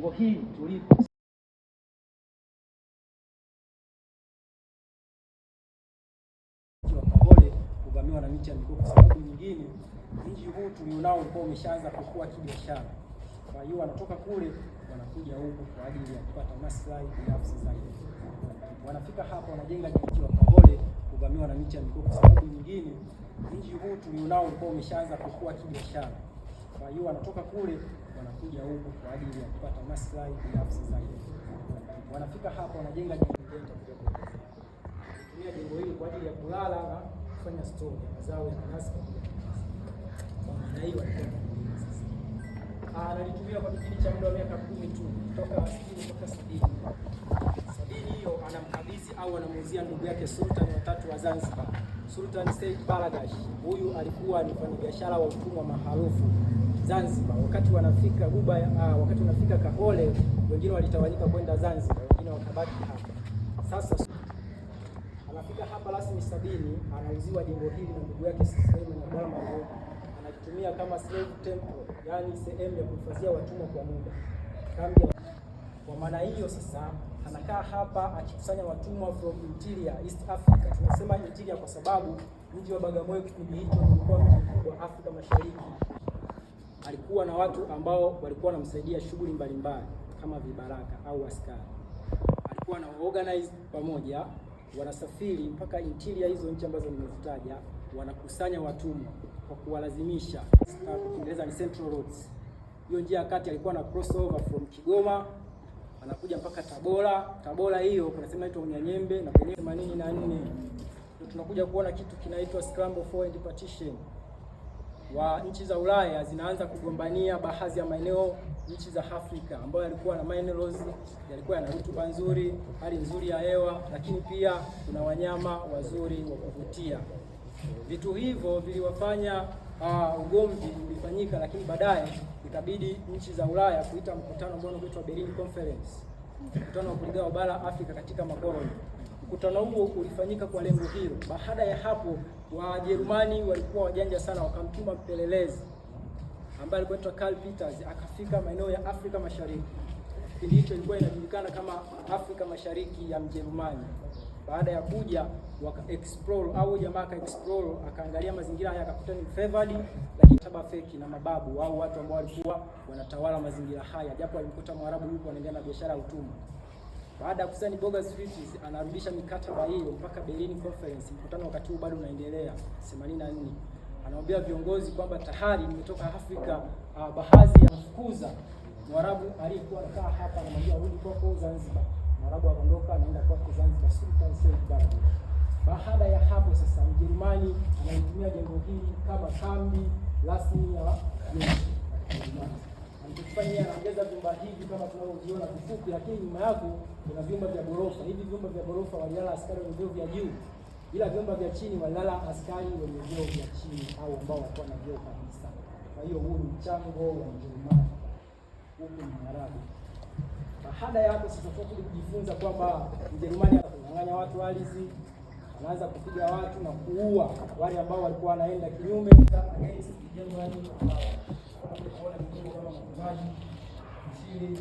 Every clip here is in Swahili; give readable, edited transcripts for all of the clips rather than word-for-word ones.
jengo hili tulipo kuvamiwa na miti ya mikoko. Sababu nyingine, mji huu tulionao ulikuwa umeshaanza kukua kibiashara, kwa hiyo wanatoka kule wanakuja huku kwa ajili ya kupata maslahi binafsi zaidi. Wanafika hapa wanajenga mji wa Kagole kuvamiwa na miti ya mikoko. Sababu nyingine, mji huu tulionao ulikuwa umeshaanza kukua kibiashara, kwa hiyo wanatoka kule wanakuja huku kwa ajili ya kupata maslahi binafsi zaidi. Wanafika hapa wanajenga jengo hili kwa ajili ya kulala na kufanya store ya mazao ya nanasi kwa maana hiyo walikuwa analitumia kwa kipindi cha muda wa miaka 10 tu, kutoka 60 mpaka 70 hiyo anamkabidhi au anamuuzia ndugu yake Sultan watatu wa Zanzibar, Sultan Said Baragash. Huyu alikuwa ni mfanyabiashara wa utumwa maarufu Zanzibar. Wakati wanafika Kagole, wengine walitawanyika kwenda Zanzibar, wengine wakabaki hapa. Sasa anafika hapa rasmi 70, anauziwa jengo hili na ndugu yake Suleiman na Abdalla Maruf. Anatumia kama slave temple, yani sehemu ya kuhifadhia watumwa kwa muda. Kwa maana hiyo sasa anakaa hapa akikusanya watumwa from interior East Africa. Tunasema interior kwa sababu mji wa Bagamoyo kipindi hicho ulikuwa mji mkubwa Afrika Mashariki. Alikuwa na watu ambao walikuwa wanamsaidia shughuli mbalimbali kama vibaraka au askari. Alikuwa na organize pamoja, wanasafiri mpaka interior hizo nchi ambazo nimezitaja, wanakusanya watumwa kwa kuwalazimisha. Kwa Kiingereza ni Central Roads. Hiyo njia ya kati alikuwa na crossover from Kigoma anakuja mpaka Tabora. Tabora hiyo kunasema inaitwa Unyanyembe, na kwenye 84 tunakuja kuona kitu kinaitwa Scramble for and Partition. Wa nchi za Ulaya zinaanza kugombania baadhi ya maeneo nchi za Afrika ambayo yalikuwa na minerals, yalikuwa yana rutuba nzuri, hali nzuri ya hewa, lakini pia kuna wanyama wazuri wa kuvutia. Vitu hivyo viliwafanya ugomvi ulifanyika, lakini baadaye ikabidi nchi za Ulaya kuita mkutano ambao unaitwa Berlin Conference, mkutano wa kuligawa bara Afrika katika makoloni. Mkutano huo ulifanyika kwa lengo hilo. Baada ya hapo, Wajerumani walikuwa wajanja sana, wakamtuma mpelelezi ambaye alikuwa anaitwa Karl Peters, akafika maeneo ya Afrika Mashariki. Kipindi hicho ilikuwa inajulikana kama Afrika Mashariki ya Mjerumani. Baada ya kuja waka explore au jamaa ka explore, akaangalia mazingira haya, akakuta ni favored, lakini taba feki na mababu au watu ambao walikuwa wanatawala mazingira haya, japo alimkuta Mwarabu yuko anaendelea na biashara ya utumwa. Baada ya kusaini bogus treaties, anarudisha mikataba hiyo mpaka Berlin Conference. Mkutano wakati huu bado unaendelea 84. Anawaambia viongozi kwamba tayari nimetoka Afrika, baadhi ya mfukuza Mwarabu aliyekuwa anakaa hapa, anamwambia rudi kwako Zanzibar. Mwarabu akaondoka anaenda kwako Zanzibar, Sultan Said Baragash. Baada ya hapo sasa Mjerumani anaitumia jengo hili kama kambi rasmi ya jeshi. Anachofanya anaongeza vyumba hivi kama tunavyoviona vifupi, lakini nyuma yako kuna vyumba vya ghorofa. Hivi vyumba vya ghorofa walilala askari wenye vyeo vya juu, ila vyumba vya chini walilala askari wenye vyeo vya chini au ambao walikuwa na vyeo kabisa. Kwa hiyo huu ni mchango wa Mjerumani huko Mwarabu. Baada ya hapo sasa tunakuja kujifunza kwamba Mjerumani ananyang'anya watu ardhi, anaanza kupiga watu na kuua wale ambao walikuwa wanaenda kinyume against Germany. Kuona mjini kama makumaji nchini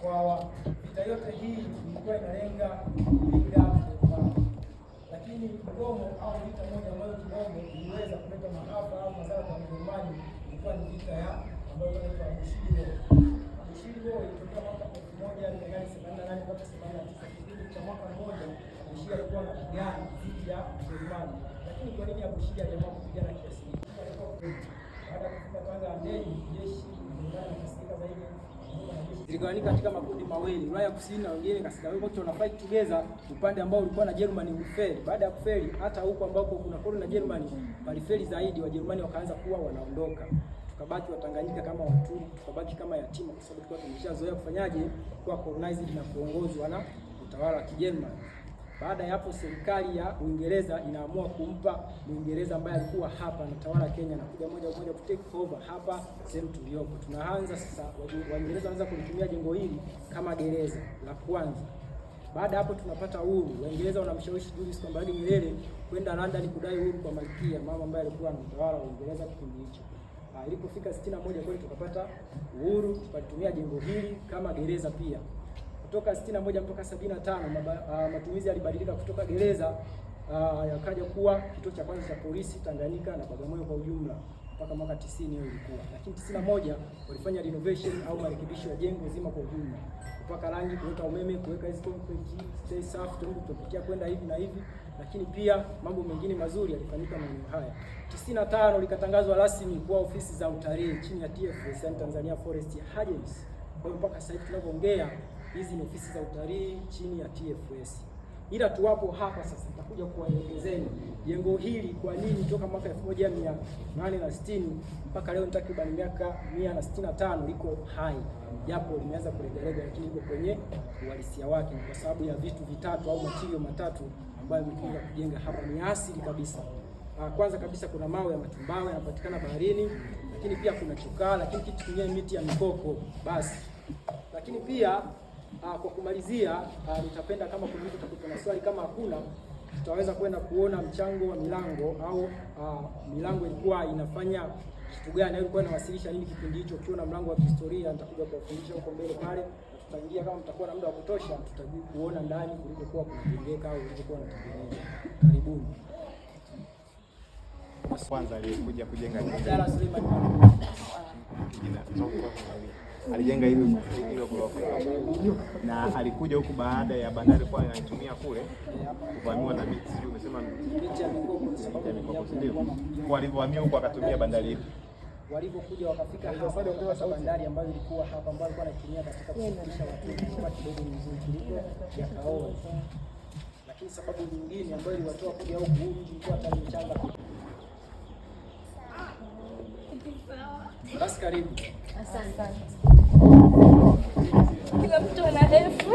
kwawa. Vita yote hii ilikuwa inalenga kupiga Ujerumani, lakini mgomo au vita moja ambayo kidogo iliweza kuleta maafa au madhara kwa Ujerumani ilikuwa ni vita ya ambayo inaitwa Bushido. Bushido ilitokea mwaka 1888 mpaka 89. Kipindi cha mwaka mmoja Bushido alikuwa anapigana dhidi ya Ujerumani. Lakini kwa nini Bushido aliamua kupigana kiasi hiki? Baada ya kufika panga ndeni, jeshi liliungana katika zaidi ziligawanyika katika makundi mawili, Ulaya Kusini na wengine kaskazini. Wote wana fight together upande ambao ulikuwa na Germany ulifeli. Baada ya kufeli, hata huko ambako kuna koloni na Germany walifeli zaidi, Wajerumani wakaanza kuwa wanaondoka. Tukabaki Watanganyika kama watu, tukabaki kama yatima, kwa sababu tulikuwa tumeshazoea kufanyaje kuwa colonized na kuongozwa na utawala wa Kijerumani. Baada ya hapo serikali ya Uingereza inaamua kumpa Muingereza ambaye alikuwa hapa anatawala Kenya na kuja moja kwa moja ku take over hapa sehemu tuliyopo. Tunaanza sasa, Waingereza wanaanza kulitumia jengo hili kama gereza la kwanza. Baada hapo tunapata uhuru. Waingereza wanamshawishi Julius Kambarage Nyerere kwenda London kudai uhuru kwa Malkia, mama ambaye alikuwa anatawala Uingereza kipindi hicho. Ilipofika 61 kweli tukapata uhuru, tukatumia jengo hili kama gereza pia. Kutoka 61 mpaka 75 matumizi yalibadilika kutoka gereza yakaja kuwa kituo cha kwanza cha polisi Tanganyika na Bagamoyo kwa ujumla mpaka mwaka 90 hiyo ilikuwa. Lakini 91 walifanya renovation au marekebisho ya jengo zima kwa ujumla. Kupaka rangi, kuweka umeme, kuweka hizo concrete, stay safi, tunapitia kwenda hivi na hivi. Lakini pia mambo mengine mazuri yalifanyika maeneo haya. 95 likatangazwa rasmi kuwa ofisi za utalii chini ya TFS, yani Tanzania Forest Agency. Kwa hiyo mpaka sasa hivi tunavyoongea hizi ni ofisi za utalii chini ya TFS. Ila tuwapo hapa sasa, nitakuja kuwaelezeni jengo hili kwa nini toka mwaka 1860 mpaka leo takriban miaka 165 liko hai, japo limeanza kulegalega, lakini liko kwenye uhalisia wake. Ni kwa sababu ya vitu vitatu au material matatu ambayo yametumika kujenga hapa, ni asili kabisa. Kwanza kabisa kuna mawe ya matumbawe yanapatikana baharini, lakini pia kuna chokaa, lakini kitu kingine miti ya mikoko basi. Lakini pia kwa kumalizia, nitapenda kama kuna mtu atakuwa na swali, kama hakuna tutaweza kwenda kuona mchango wa milango au milango ilikuwa inafanya kitu gani, ilikuwa inawasilisha nini kipindi hicho. Ukiona mlango wa kihistoria nitakuja kuwafundisha huko mbele pale, tutaingia kama mtakuwa na muda wa kutosha, tutajua kuona ndani kulikokuwa kunajengeka au kulikokuwa kunatengenezwa. Karibuni. Kwanza alikuja kujenga Abdalla Suleiman alijenga hilo ghorofa na alikuja huku baada ya bandari kwa anaitumia kule kuvamiwa na miti, sio umesema miti ya mikoko, ndio kwa alivyohamia huko akatumia bandari hiyo. Walipokuja wakafika hapa kwa bandari ambayo ilikuwa hapa, ambayo alikuwa anatumia katika kusafirisha watu kwa kidogo mzuri kuliko ya Kaole. Lakini sababu nyingine ambayo iliwatoa kuja huku ilikuwa tani mchanga. Basi karibu. Asante. Kila mtu ana refu.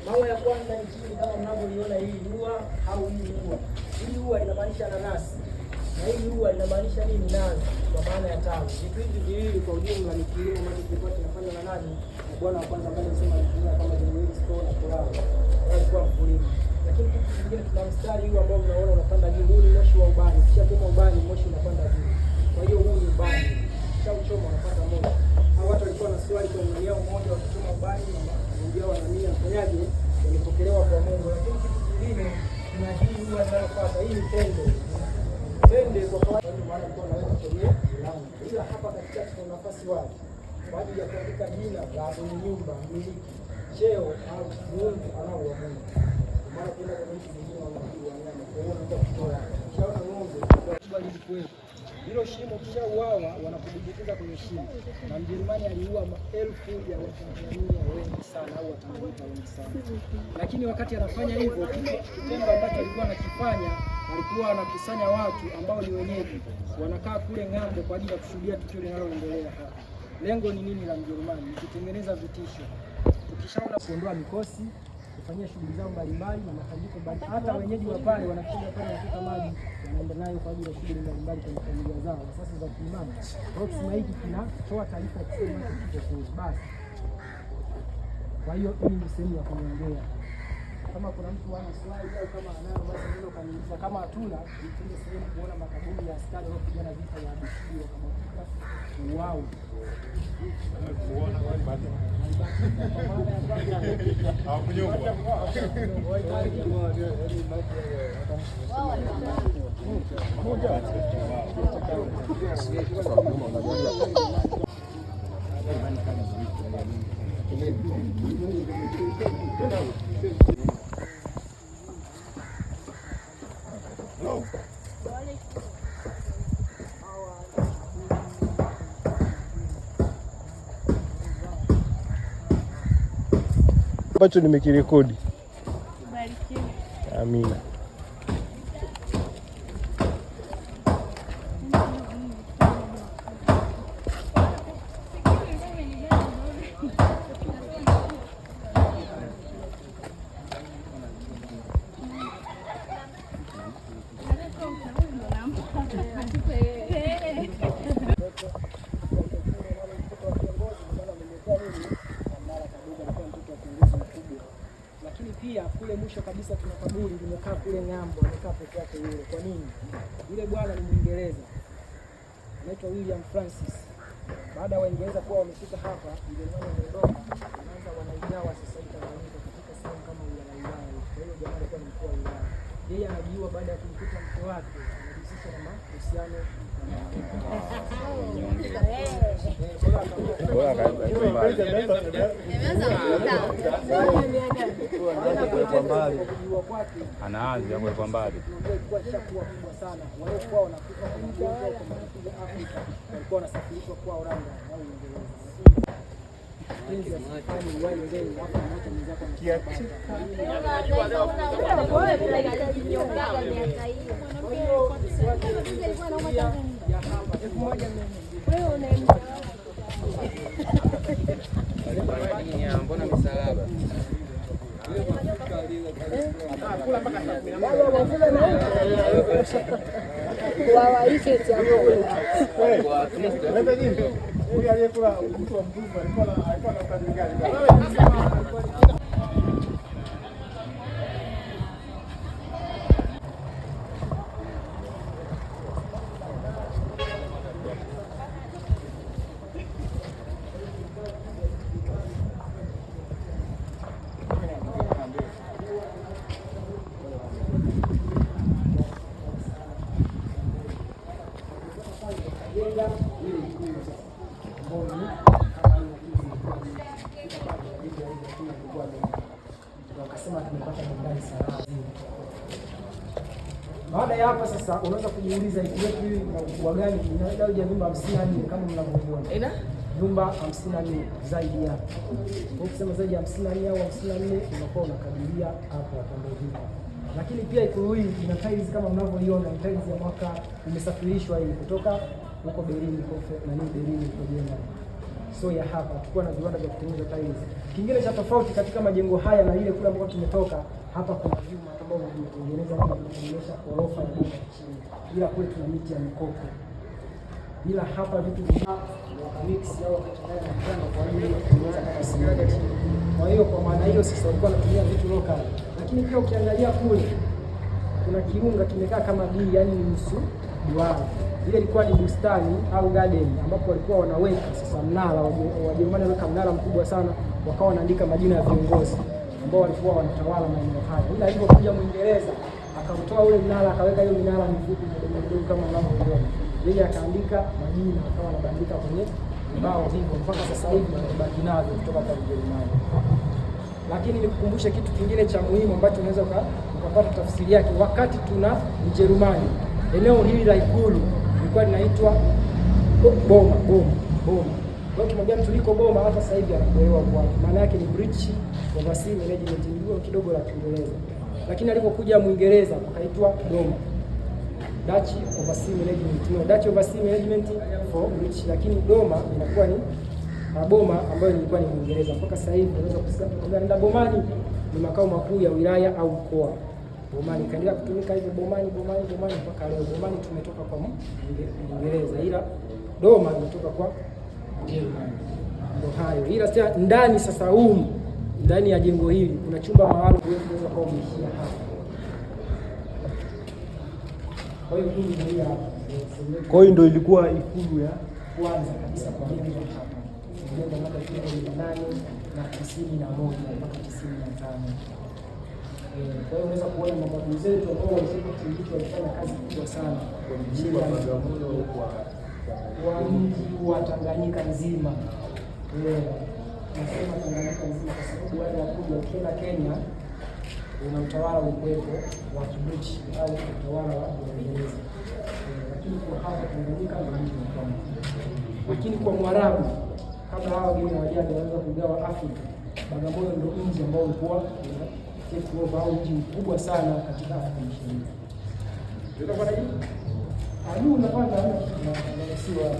Mawe ya kwanza nchini kama mnavyoiona hii ua au hii ua. Hii ua inamaanisha nanasi. Na hii ua inamaanisha nini? Nazi, kwa maana ya tawi. Vitu hivi viwili kwa ujumla ni kilimo ambacho kilikuwa kinafanywa na nani? Na bwana wa kwanza ambaye anasema alitumia kama Jenerali Store na Korao. Alikuwa mkulima. Lakini kitu kingine tuna mstari huu ambao mnaona unapanda juu, huu ni moshi wa ubani. Kisha kama ubani moshi unapanda juu. Kwa hiyo huu ni ubani. Kisha uchoma unapata moshi. Hao watu walikuwa na swali kwa eneo moja wa kuchoma ubani na ndio wanania mfanyaje walipokelewa kwa Mungu. Lakini kitu kingine kuna hii huwa inayofuata, hii ni tende. Tende kwa kawaida ndio maana kwa naweka kwenye mlango. Ila hapa katikati kuna nafasi wazi kwa ajili ya kuandika jina la mwenye nyumba, mmiliki, cheo au Mungu anaoamuru. Maana kuna vitu vingine wanaambiwa wanyama kwa hiyo ndio kutoa. Shaona ng'ombe kwa lilikuwepo. Hilo shimo kisha uawa wanakudumbukiza kwenye shimo. Na Mjerumani aliua maelfu ya Watanzania wengi sana au Watanganyika wengi sana. Lakini wakati anafanya hivyo, kitendo ambacho alikuwa anakifanya, alikuwa anakusanya watu ambao ni wenyeji, wanakaa kule ng'ambo kwa ajili ya kushuhudia tukio linaloendelea hapa. Lengo ni nini la Mjerumani? Ni kutengeneza vitisho. Tukishaona kuondoa mikosi, kufanyia shughuli zao mbalimbali na matambiko mbalimbali. Hata wenyeji wa pale wanakuja pale wanachota maji, wanaenda nayo kwa ajili ya shughuli mbalimbali kwenye familia zao. Sasa za kiimani. Kwa hiyo kisima hiki kinatoa taarifa ya kile kinachokuwa basi. Kwa hiyo hii ni sehemu ya kuongea. Kama kuna mtu ana swali au kama anayo basi ndio kaniuliza. Kama hatuna, nitende sehemu kuona makaburi ya askari waliopigana vita ya Abishi wakamafika. Wow. ambacho nimekirekodi. Amina. Lakini pia kule mwisho kabisa tuna kaburi limekaa kule ng'ambo, amekaa peke yake yule. Kwa nini? Yule bwana ni Mwingereza, anaitwa William Francis. Baada ya Waingereza kuwa wamefika hapa, Ujerumani wameondoka, wanaanza wanaigawa sasa hivi Tanganyika katika sehemu kama wilaya. Kwa hiyo jamaa alikuwa ni mkuu wa wilaya. Yeye anajiua baada ya kumkuta mke wake anajihusisha na mahusiano anaanza kwa mbali wanasafirishwa kwa Ulaya au mbona misalaba wawaike chakula. Huyu aliyekula mtu wa mzungu alikuwa na ukadiri gani? Baada ya hapa sasa unaweza kujiuliza ikiwa hii na ukubwa gani? Inaweza kuja nyumba 54 kama mnavyoona. Ina nyumba 54 zaidi ya. Kwa kusema zaidi ya 54 au 54 unakuwa unakadiria hapo kando hivi. Lakini pia ikulu hii ina tiles kama mnavyoiona, tiles ya mwaka imesafirishwa hii kutoka huko Berlin na ni Berlin kwa jana. So ya hapa tulikuwa na viwanda vya kutengeneza tiles. Kingine cha tofauti katika majengo haya na ile kule ambako tumetoka, hapa kuna vyuma ambavyo vinatengeneza na kutengeneza ghorofa ya chini. Ila kule tuna miti ya mikoko. Ila hapa vitu vya mix au kuchanganya na mchanga kwa ajili ya kutengeneza kama simenti. Kwa hiyo kwa maana hiyo sisi walikuwa wanatumia vitu local. Lakini pia ukiangalia kule kuna kiunga kimekaa kama D, yani ni nusu duara. Ile ilikuwa ni bustani au garden ambapo walikuwa wanaweka sasa mnara. Wajerumani waweka mnara mkubwa sana, wakawa wanaandika majina ya viongozi ambao walikuwa wanatawala maeneo haya. Ila alipokuja Mwingereza akautoa ule mnara, akaweka hiyo minara mifupi midogo kama mnavyoona. Yeye akaandika majina, akawa anabandika kwenye bao hivyo mpaka sasa hivi tunabaki navyo kutoka kwa Ujerumani. Lakini nikukumbushe kitu kingine cha muhimu ambacho unaweza ukapata tafsiri yake. Wakati tuna Ujerumani, eneo hili la Ikulu lilikuwa linaitwa Boma. Kwa kimwambia mtu liko Boma hata sasa hivi anakuelewa kwa maana yake ni British Overseas Management, ndio kidogo la Kiingereza. Lakini alipokuja Mwingereza akaitwa Doma, Dutch Overseas Management. No, Dutch Overseas Management for British, lakini Doma inakuwa ni Boma ambayo ilikuwa ni Mwingereza. Mpaka sasa hivi unaweza kusikia kwamba Bomani ni makao makuu ya wilaya au mkoa. Bomani kaendelea kutumika hivyo Bomani mpaka leo. Bomani tumetoka kwa Mwingereza, ila Doma imetoka kwa Ujerumani. Ndio hayo. Ila sasa ndani sasa ndani ya jengo hili kuna chumba maalum unaweza kwa umeshia hapa. Kwa hiyo hii ndio hapa. Kwa hiyo ndio ilikuwa ikulu ya kwanza kabisa kwa mimi hapa. Ndio mwaka 1891 mpaka 95. Kwa hiyo unaweza kuona mababu zetu ambao walifanya kazi kubwa sana kwenye mji wa Bagamoyo kwa mji wa Tanganyika nzima. Nasema Tanganyika nzima kwa sababu wale wakubwa kila Kenya una utawala ukwepo wa Kibritish au utawala wa Uingereza. Lakini kwa hapa Tanganyika ndio mji mkuu. Lakini kwa Mwarabu kabla hao wengine wajaji wanaweza kugawa Afrika, Bagamoyo ndio mji ambao ulikuwa au mji mkubwa sana katika Afrika Mashariki. Tutakuwa na hivi. Ajuu unapanda na siwa.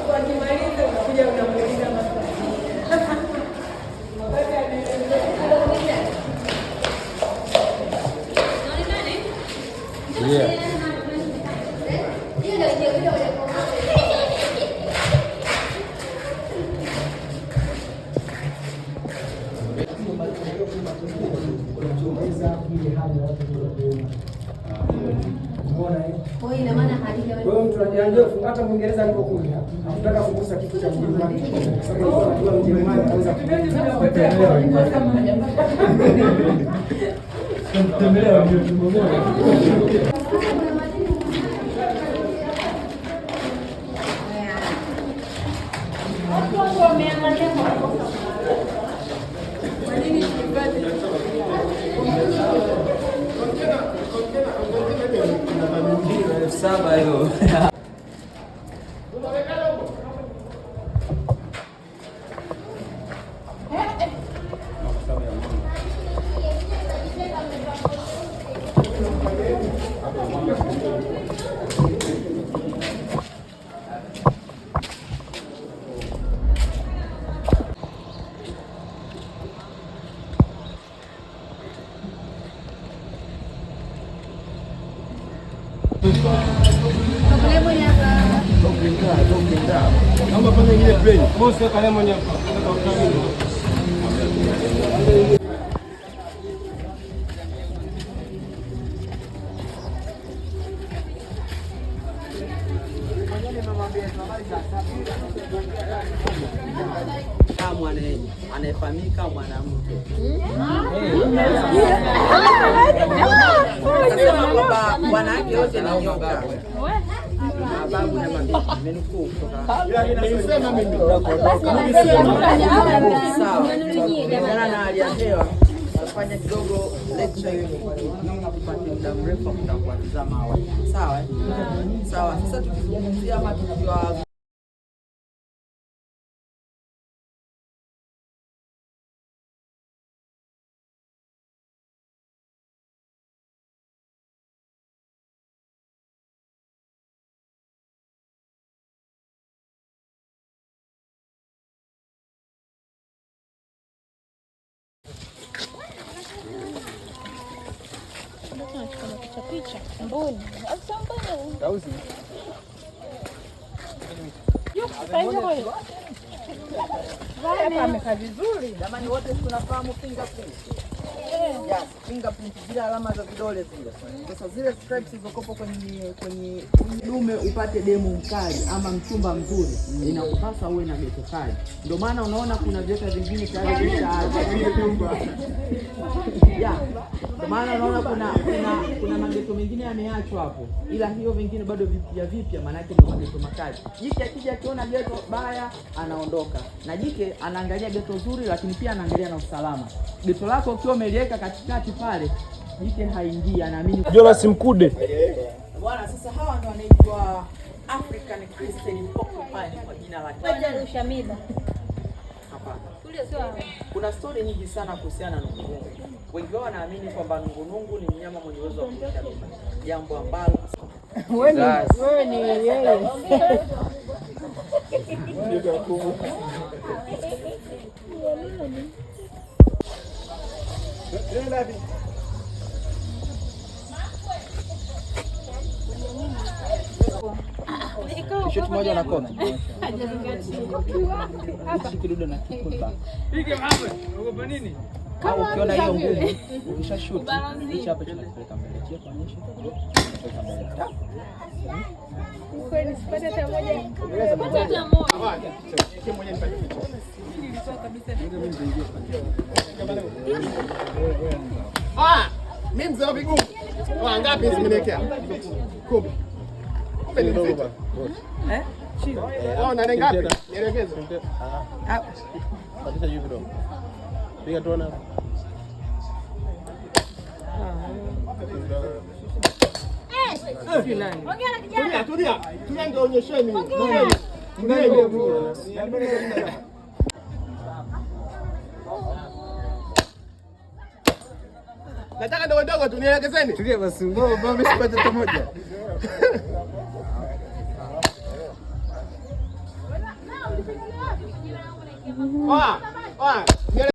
Kwa kimaliza unakuja unamuuliza maswali. unachomeza ile hali ya watu kuona. Kwa hiyo ina maana hadithi wewe. Kwa hiyo mtu anajiandaa hata Mwingereza alipokuja, anataka kugusa kitu cha Mjerumani. Kwa sababu anajua Mjerumani anaweza kutembelea ndio tumeona. Watu wameangalia kwa nini tupate saba hiyo. Naomba fanya ingine play. Boss weka lemon hapa. Kama anayefahamika mwanamke. Akasema kwamba wanawake wote ni nyoka. Babu na mami amenukuu kutoka. Nilisema mimi. Sawa. Na aliambiwa kufanya kidogo lecture hiyo tupate muda mrefu kutazama hawa. Sawa. Sawa. Sasa tukizungumzia matukio picha mboni Tausi. amekaa vizuri jamani, wote tunafahamu fingerprint. Yes, fingerprint zile alama za vidole zile. Sasa zile stripes zilizokopo kwenye dume upate demu mkali ama mchumba mzuri, inakupasa uwe na geto kali. Ndio maana unaona kuna viota vingine tayari vishaacha. Yeah. Ndio maana unaona kuna mageto mengine yameachwa hapo. Ila hiyo vingine bado vipya maana yake ni mageto makali. Jike akija akiona geto baya anaondoka. Na jike anaangalia geto zuri lakini pia anaangalia na usalama. Geto lako ukiwa umeliweka katikati pale, jike haingii, anaamini Jonas Mkude. Bwana, sasa hawa ndio wanaitwa African Christian Porcupine kwa jina la Kwanza Ushamida. Hapana. Kule sio. Kuna story nyingi sana kuhusiana na nungunungu. Wengi wao wanaamini kwamba nungunungu ni mnyama mwenye uwezo wa kulisha mimba. Jambo ambalo wewe ni yeye. T-shirt moja na kona. Kidude na kikulba. Pige mawe. Unaogopa nini? Kama ukiona hiyo ngumu, ukisha shoot, hicho hapa tunapeleka mbele. Chia kuonyesha. Tunapeleka mbele. kweli sipati hata moja. Mimi mzee wa miguu. Ngapi zimenekea? 10. Kumbe ni ndogo. Chini. Na ngapi? Nielekeze. Patisha juu kidogo. Piga tuona. Tulia ndio onyesheni. Nataka ndogo ndogo tu nielekezeni. Tulia basi, mbona mimi sipate hata moja.